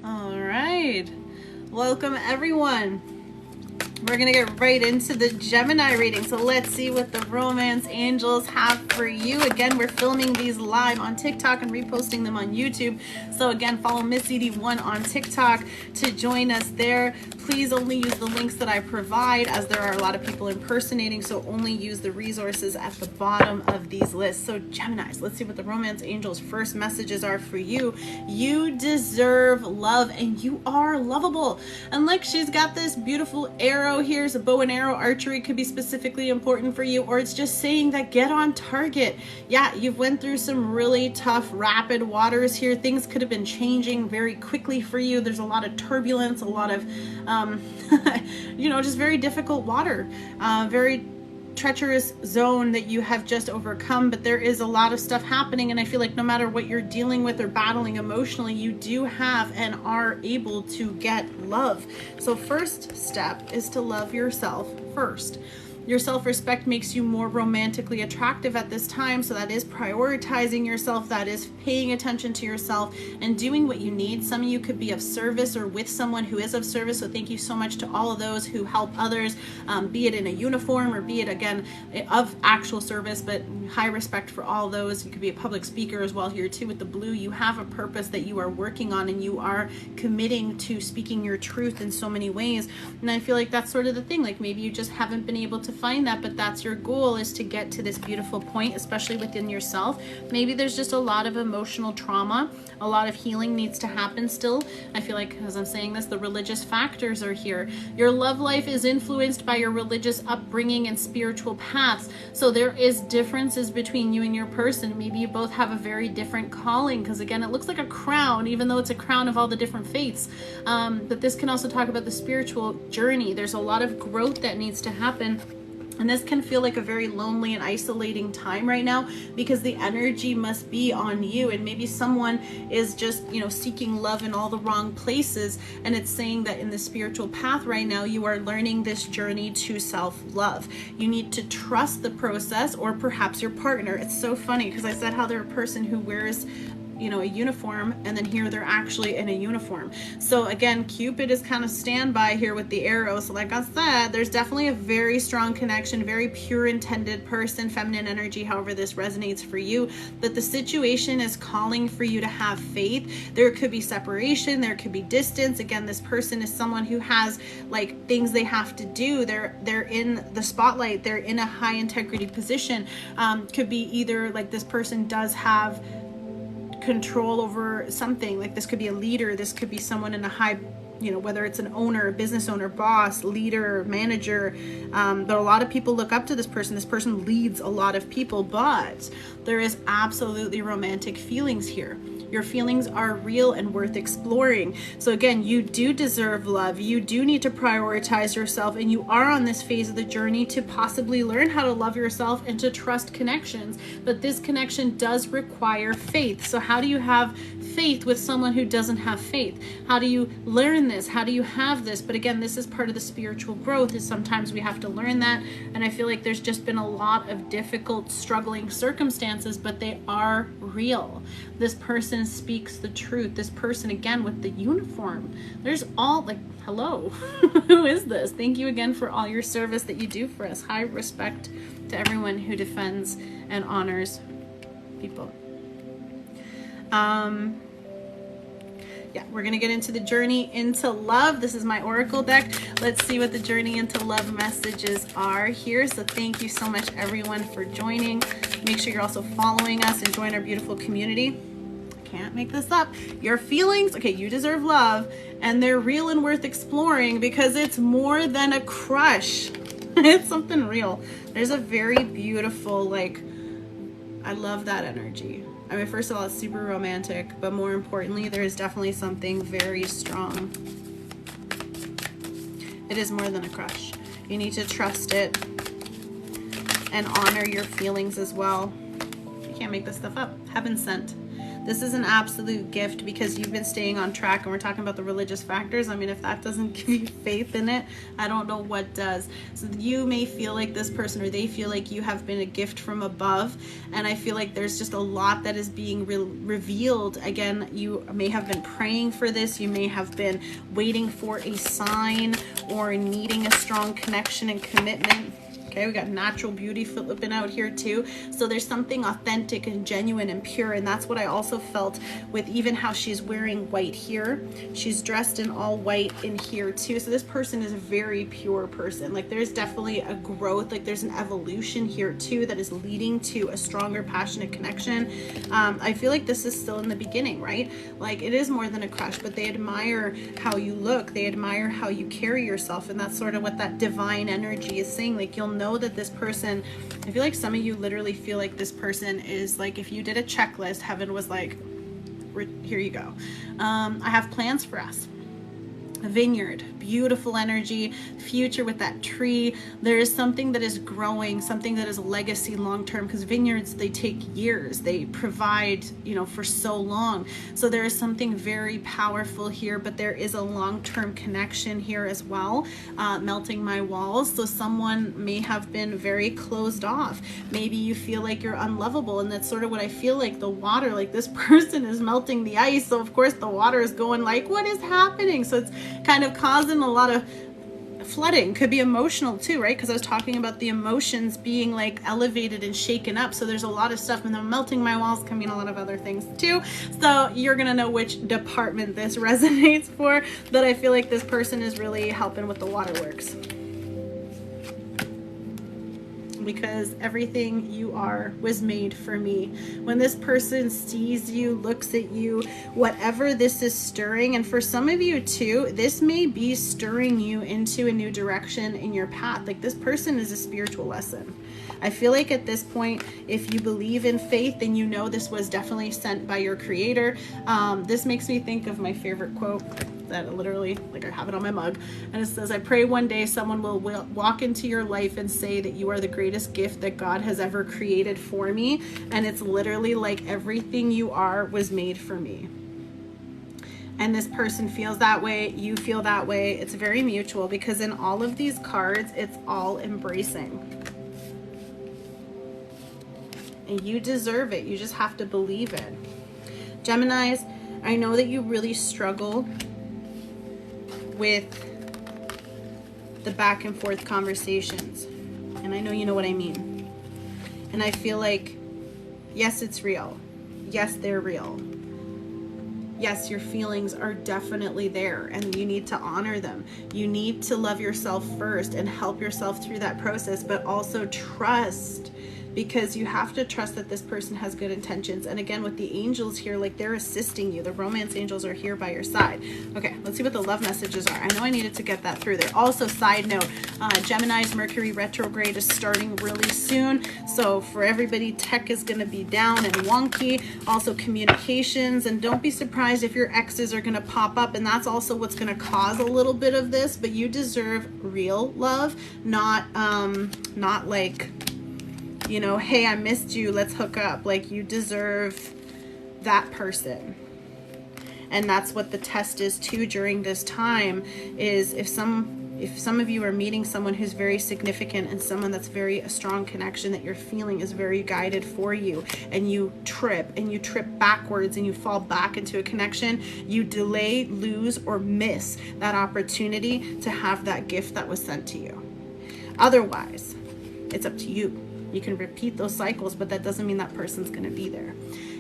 All right, welcome everyone. We're gonna get right into the Gemini reading. So let's see what the romance angels have for you. Again, we're filming these live on TikTok and reposting them on YouTube. So again, follow Miss Edie 1 on TikTok to join us there. Please only use the links that I provide, as there are a lot of people impersonating, so only use the resources at the bottom of these lists. So Geminis, let's see what the romance angels' first messages are for you. You deserve love and you are lovable. And like, she's got this beautiful arrow here. So bow and arrow archery could be specifically important for you, or it's just saying that get on target. Yeah, you've went through some really tough, rapid waters here. Things could have been changing very quickly for you. There's a lot of turbulence, a lot of you know, just very difficult water, very treacherous zone that you have just overcome. But there is a lot of stuff happening, and I feel like no matter what you're dealing with or battling emotionally, you do have and are able to get love. So first step is to love yourself first. Your self-respect makes you more romantically attractive at this time. So that is prioritizing yourself. That is paying attention to yourself and doing what you need. Some of you could be of service or with someone who is of service. So thank you so much to all of those who help others, be it in a uniform or be it, again, of actual service, but high respect for all those. You could be a public speaker as well here too with the blue. You have a purpose that you are working on, and you are committing to speaking your truth in so many ways. And I feel like that's sort of the thing. Like, maybe you just haven't been able to find that, but that's your goal, is to get to this beautiful point, especially within yourself. Maybe there's just a lot of emotional trauma, a lot of healing needs to happen still. I feel like, as I'm saying this, the religious factors are here. Your love life is influenced by your religious upbringing and spiritual paths. So there is differences between you and your person. Maybe you both have a very different calling, because again, it looks like a crown, even though it's a crown of all the different faiths. But this can also talk about the spiritual journey. There's a lot of growth that needs to happen. And this can feel like a very lonely and isolating time right now, because the energy must be on you. And maybe someone is just, you know, seeking love in all the wrong places. And it's saying that in the spiritual path right now, you are learning this journey to self-love. You need to trust the process, or perhaps your partner. It's so funny because I said how they're a person who wears, you know, a uniform, and then here they're actually in a uniform. So again, Cupid is kind of standby here with the arrow. So like I said, there's definitely a very strong connection, very pure intended person, feminine energy, however this resonates for you. But the situation is calling for you to have faith. There could be separation, there could be distance. Again, this person is someone who has like things they have to do. They're in the spotlight, they're in a high integrity position. Could be either like this person does have control over something. Like, this could be a leader, this could be someone in a high, you know, whether it's an owner, a business owner, boss, leader, manager. But a lot of people look up to this person. This person leads a lot of people, but there is absolutely romantic feelings here. Your feelings are real and worth exploring. So again, you do deserve love. You do need to prioritize yourself, and you are on this phase of the journey to possibly learn how to love yourself and to trust connections. But this connection does require faith. So how do you have faith with someone who doesn't have faith? How do you learn this? How do you have this? But again, this is part of the spiritual growth, is sometimes we have to learn that. And I feel like there's just been a lot of difficult, struggling circumstances, but they are real. This person speaks the truth. This person, again, with the uniform, there's all like, hello, who is this? Thank you again for all your service that you do for us. High respect to everyone who defends and honors people. Yeah, we're going to get into the journey into love. This is my oracle deck. Let's see what the journey into love messages are here. So thank you so much, everyone, for joining. Make sure you're also following us and join our beautiful community. Can't make this up. Your feelings, okay, you deserve love, and they're real and worth exploring, because it's more than a crush. It's something real. There's a very beautiful, like, I love that energy. I mean, first of all, it's super romantic, but more importantly, there is definitely something very strong. It is more than a crush. You need to trust it and honor your feelings as well. You can't make this stuff up. Heaven sent. This is an absolute gift because you've been staying on track, and we're talking about the religious factors. I mean, if that doesn't give you faith in it, I don't know what does. So you may feel like this person, or they feel like you have been a gift from above, and I feel like there's just a lot that is being revealed. Again, you may have been praying for this. You may have been waiting for a sign or needing a strong connection and commitment. Okay, we got natural beauty flipping out here too. So there's something authentic and genuine and pure, and that's what I also felt with even how she's wearing white here. She's dressed in all white in here too. So this person is a very pure person. Like there's definitely a growth, like there's an evolution here too that is leading to a stronger, passionate connection. I feel like this is still in the beginning, right? Like it is more than a crush, but they admire how you look. They admire how you carry yourself, and that's sort of what that divine energy is saying. Like you'll know that this person, I feel like some of you literally feel like this person is like, if you did a checklist, heaven was like, here you go. I have plans for us. A vineyard, beautiful energy, future with that tree. There is something that is growing, something that is legacy long-term, because vineyards, they take years. They provide, you know, for so long. So there is something very powerful here, but there is a long-term connection here as well, melting my walls. So someone may have been very closed off. Maybe you feel like you're unlovable, and that's sort of what I feel like. The water, like this person is melting the ice, so of course the water is going like, what is happening? So it's kind of causing a lot of flooding. Could be emotional too, right? Because I was talking about the emotions being like elevated and shaken up. So there's a lot of stuff, and then melting my walls can mean a lot of other things too. So you're gonna know which department this resonates for, but I feel like this person is really helping with the waterworks, because everything you are was made for me. When this person sees you, looks at you, whatever this is stirring, and for some of you too, this may be stirring you into a new direction in your path. Like this person is a spiritual lesson. I feel like at this point, if you believe in faith, then you know this was definitely sent by your creator. This makes me think of my favorite quote that literally, like I have it on my mug, and it says, I pray one day someone will walk into your life and say that you are the greatest gift that God has ever created for me. And it's literally like everything you are was made for me. And this person feels that way, you feel that way. It's very mutual, because in all of these cards, it's all embracing. And you deserve it. You just have to believe it. Geminis, I know that you really struggle with the back and forth conversations, and I know you know what I mean. And I feel like, yes, it's real. Yes, they're real. Yes, your feelings are definitely there, and you need to honor them. You need to love yourself first and help yourself through that process, but also trust, because you have to trust that this person has good intentions. And again, with the angels here, like they're assisting you. The romance angels are here by your side. Okay, let's see what the love messages are. I know I needed to get that through there. Also, side note, Gemini's Mercury retrograde is starting really soon. So for everybody, tech is going to be down and wonky. Also communications, and don't be surprised if your exes are going to pop up, and that's also what's going to cause a little bit of this. But you deserve real love, not like, you know, hey, I missed you, let's hook up. Like you deserve that person. And that's what the test is too during this time, is if some of you are meeting someone who's very significant, and someone that's very a strong connection that you're feeling is very guided for you, and you trip backwards and you fall back into a connection, you delay, lose, or miss that opportunity to have that gift that was sent to you. Otherwise, it's up to you. You can repeat those cycles, but that doesn't mean that person's going to be there.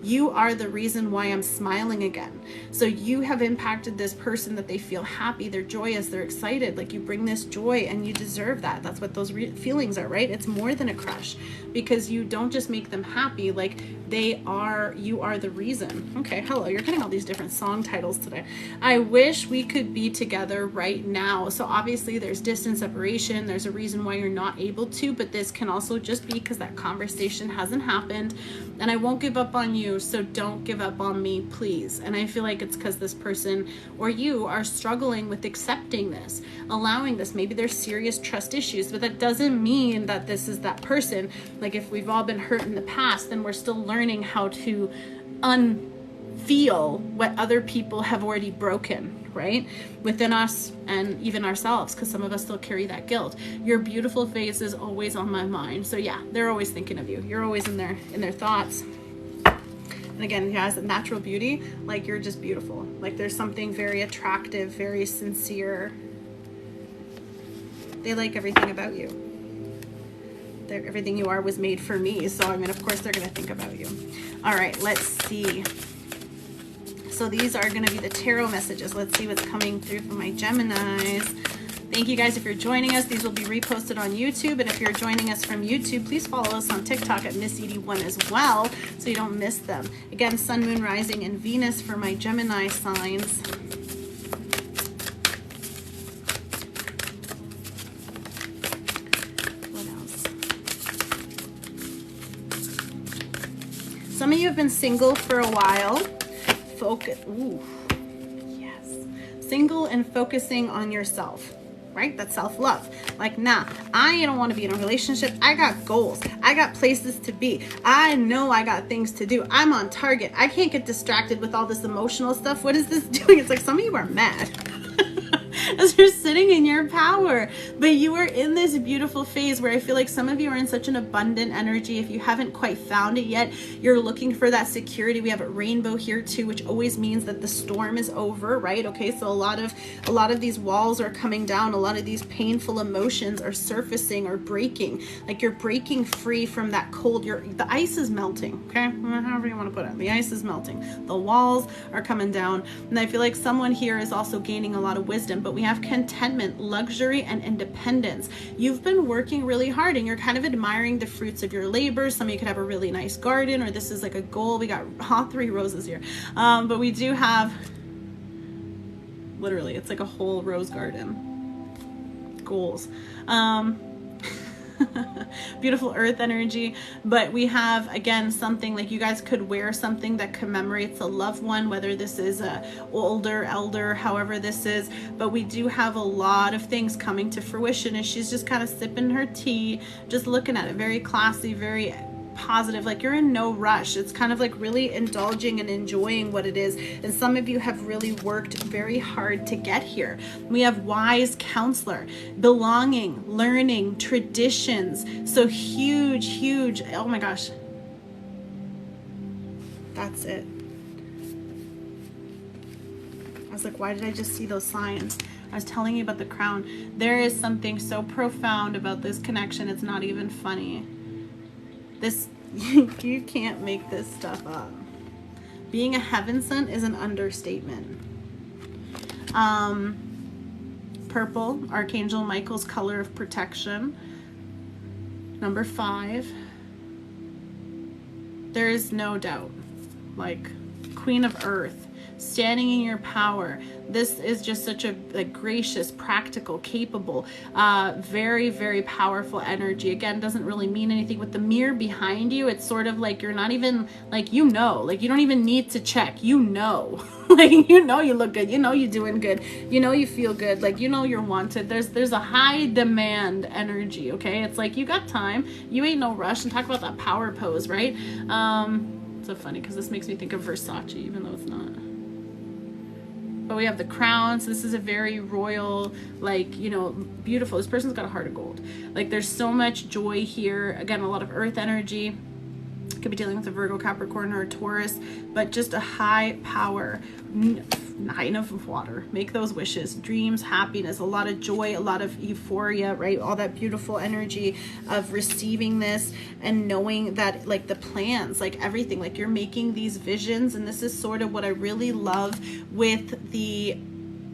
You are the reason why I'm smiling again. So you have impacted this person, that they feel happy, they're joyous, they're excited. Like you bring this joy, and you deserve that. That's what those feelings are, right? It's more than a crush, because you don't just make them happy. Like you are the reason. Okay, hello, you're getting all these different song titles today. I wish we could be together right now. So obviously there's distance, separation. There's a reason why you're not able to, but this can also just be because that conversation hasn't happened. And I won't give up on you, so don't give up on me, please. And I feel like it's because this person or you are struggling with accepting this, allowing this. Maybe there's serious trust issues, but that doesn't mean that this is that person. Like if we've all been hurt in the past, then we're still learning how to feel what other people have already broken, right? Within us and even ourselves, because some of us still carry that guilt. Your beautiful face is always on my mind. So yeah, they're always thinking of you. You're always in their thoughts. And again, yeah, as a natural beauty, like you're just beautiful. Like there's something very attractive, very sincere. They like everything about you. Everything you are was made for me. So, I mean, of course, they're going to think about you. All right, let's see. So these are going to be the tarot messages. Let's see what's coming through from my Geminis. Thank you guys if you're joining us. These will be reposted on YouTube. And if you're joining us from YouTube, please follow us on TikTok at Miss Edie 1 as well, so you don't miss them. Again, Sun, Moon, Rising, and Venus for my Gemini signs. Some of you have been single for a while. Focus. Ooh, yes. Single and focusing on yourself, right? That's self-love. Like, nah, I don't want to be in a relationship. I got goals. I got places to be. I know I got things to do. I'm on target. I can't get distracted with all this emotional stuff. What is this doing? It's like some of you are mad. As you're sitting in your power, but you are in this beautiful phase where I feel like some of you are in such an abundant energy. If you haven't quite found it yet, you're looking for that security. We have a rainbow here too, which always means that the storm is over, right? Okay, so a lot of these walls are coming down. A lot of these painful emotions are surfacing or breaking. Like you're breaking free from that cold. The ice is melting, okay? However you want to put it. The ice is melting. The walls are coming down, and I feel like someone here is also gaining a lot of wisdom. But we have contentment, luxury, and independence. You've been working really hard and you're kind of admiring the fruits of your labor. Some of you could have a really nice garden, or this is like a goal. We got all 3 roses here. But we do have, literally, it's like a whole rose garden. Goals. Beautiful earth energy. But we have, again, something like you guys could wear something that commemorates a loved one, whether this is a older, elder, however this is. But we do have a lot of things coming to fruition, and she's just kind of sipping her tea, just looking at it, very classy, very positive. Like you're in no rush. It's kind of like really indulging and enjoying what it is. And some of you have really worked very hard to get here. We have wise counselor, belonging, learning, traditions. So huge, oh my gosh. That's it. I was like, why did I just see those signs? I was telling you about the crown. There is something so profound about this connection. It's not even funny. This, you can't make this stuff up. Being a heaven sent is an understatement. Purple, Archangel Michael's color of protection. Number 5. There is no doubt. Like Queen of Earth, standing in your power. This is just such a gracious, practical, capable, very, very powerful energy. Again, doesn't really mean anything. With the mirror behind you, it's sort of like you're not even, like, you know, like you don't even need to check. You know, like, you know you look good. You know you're doing good. You know you feel good. Like, you know you're wanted. There's a high demand energy, okay? It's like you got time. You ain't no rush. And talk about that power pose, right? So funny because this makes me think of Versace, even though it's not. But we have the crown. So this is a very royal, like, you know, beautiful. This person's got a heart of gold. Like, there's so much joy here. Again, a lot of earth energy. Could be dealing with a Virgo, Capricorn, or a Taurus, but just a high power. 9 of water. Make those wishes. Dreams, happiness, a lot of joy, a lot of euphoria, right? All that beautiful energy of receiving this and knowing that, like, the plans, like everything, like you're making these visions. And this is sort of what I really love with the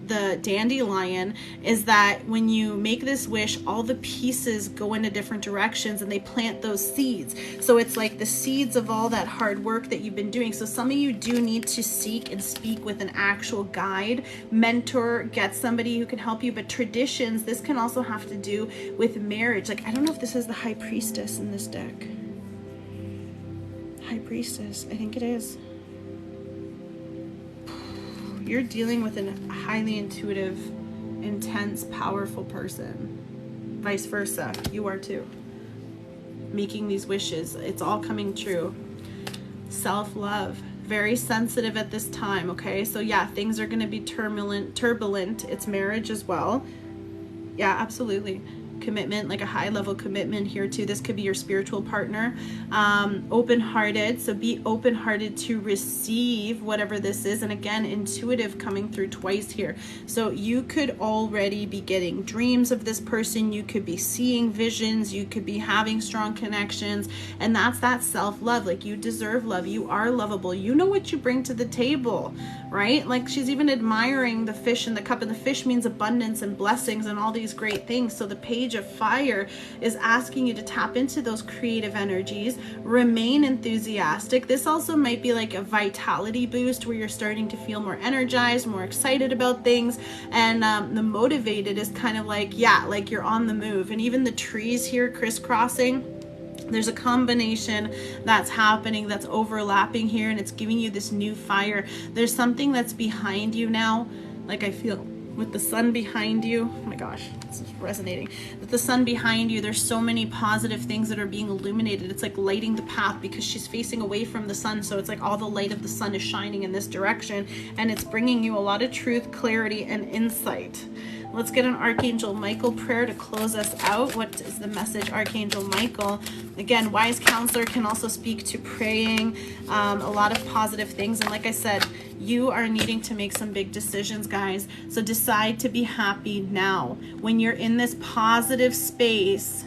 dandelion, is that when you make this wish, all the pieces go into different directions and they plant those seeds. So it's like the seeds of all that hard work that you've been doing. So some of you do need to seek and speak with an actual guide, mentor, get somebody who can help you. But traditions, this can also have to do with marriage. Like, I don't know if this is the High Priestess in this deck. High Priestess, I think it is. You're dealing with a highly intuitive, intense, powerful person. Vice versa, you are too. Making these wishes, it's all coming true. Self-love. very sensitive at this time, okay? So yeah, things are going to be turbulent. It's marriage as well. Yeah, absolutely. Commitment, like a high level commitment here too. This could be your spiritual partner. Open-hearted, so be open-hearted to receive whatever this is. And again, intuitive coming through twice here. So you could already be getting dreams of this person. You could be seeing visions. You could be having strong connections. And that's that self-love. Like, you deserve love. You are lovable. You know what you bring to the table, right? Like, she's even admiring the fish in the cup, and the fish means abundance and blessings and all these great things. So the Page of Fire is asking you to tap into those creative energies, remain enthusiastic. This also might be like a vitality boost where you're starting to feel more energized, more excited about things. And the motivated is kind of like, yeah, like you're on the move. And even the trees here crisscrossing, there's a combination that's happening, that's overlapping here, and it's giving you this new fire. There's something that's behind you now, like I feel with the sun behind you. Oh my gosh, this is resonating. With the sun behind you, there's so many positive things that are being illuminated. It's like lighting the path, because she's facing away from the sun. So it's like all the light of the sun is shining in this direction, and it's bringing you a lot of truth, clarity, and insight. Let's get an Archangel Michael prayer to close us out. What is the message, Archangel Michael? Again, wise counselor can also speak to praying, a lot of positive things. And like I said, you are needing to make some big decisions, guys. So decide to be happy now. When you're in this positive space,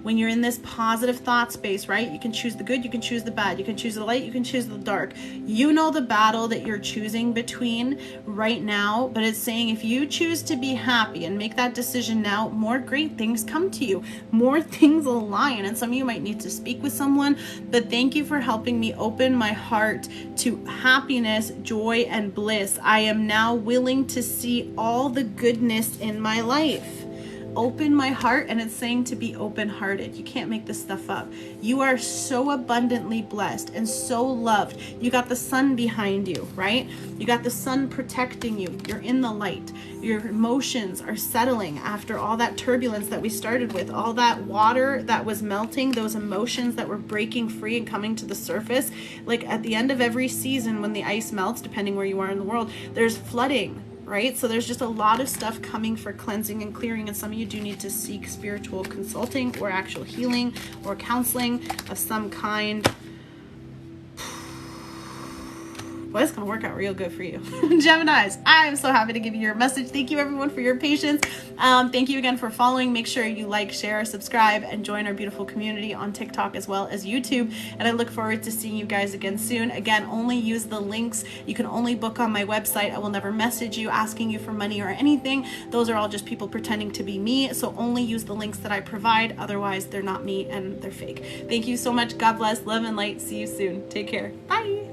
when you're in this positive thought space, right? You can choose the good, you can choose the bad, you can choose the light, you can choose the dark. You know the battle that you're choosing between right now, but it's saying if you choose to be happy and make that decision now, more great things come to you, more things align. And some of you might need to speak with someone, but thank you for helping me open my heart to happiness, joy, and bliss. I am now willing to see all the goodness in my life. Open my heart, and it's saying to be open-hearted. You can't make this stuff up. You are so abundantly blessed and so loved. You got the sun behind you, right? You got the sun protecting you. You're in the light. Your emotions are settling after all that turbulence that we started with, all that water that was melting, those emotions that were breaking free and coming to the surface. Like at the end of every season, when the ice melts, depending where you are in the world, there's flooding, right? So there's just a lot of stuff coming for cleansing and clearing, and some of you do need to seek spiritual consulting or actual healing or counseling of some kind. Well, it's going to work out real good for you. Geminis, I'm so happy to give you your message. Thank you, everyone, for your patience. Thank you again for following. Make sure you like, share, subscribe, and join our beautiful community on TikTok as well as YouTube. And I look forward to seeing you guys again soon. Again, only use the links. You can only book on my website. I will never message you asking you for money or anything. Those are all just people pretending to be me. So only use the links that I provide. Otherwise, they're not me and they're fake. Thank you so much. God bless. Love and light. See you soon. Take care. Bye.